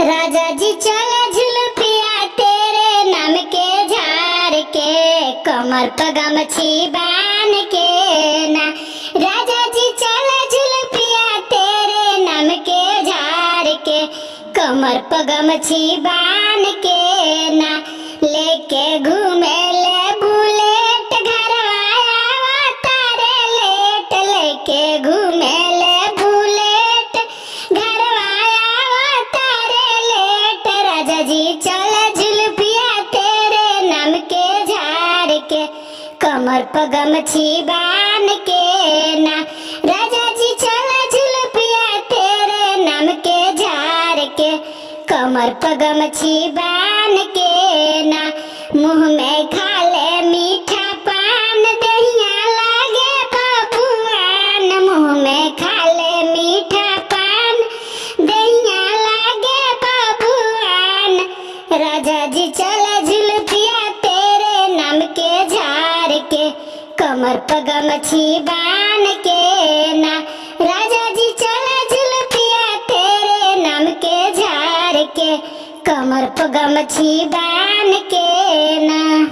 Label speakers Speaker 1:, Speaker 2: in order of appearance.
Speaker 1: राजा जी चले झुलपिया तेरे नाम के झाड़ के, कमर पे गमछी बांध के ना। राजा जी चले झुलपिया तेरे नाम के झाड़ के, कमर पे गमछी बांध के ना। लेके घूमे ले बुलेट घरवाया तारे लेट, लेके घूमे ले बुलेट घरवाया तारे लेट। राजा जी चले झुलपिया तेरे नाम के झाड़ के, कमर पे गमछी बांध के ना। राजा जी चले झुलपिया तेरे नाम के झाड़ के, कमर पे गमछी बांध के ना। मुंह में खा ले मीठा पान दहिया लागे बबुआन, मुंह में खा ले मीठा पान दहिया लागे बबुआन। राजा जी चले झुलपिया तेरे नाम के झाड़ के, कमर पे गमछी बांध के ना। राजा जी चले झुलपिया तेरे नाम के झाड़ के, कमर पे गमछी बांध के ना।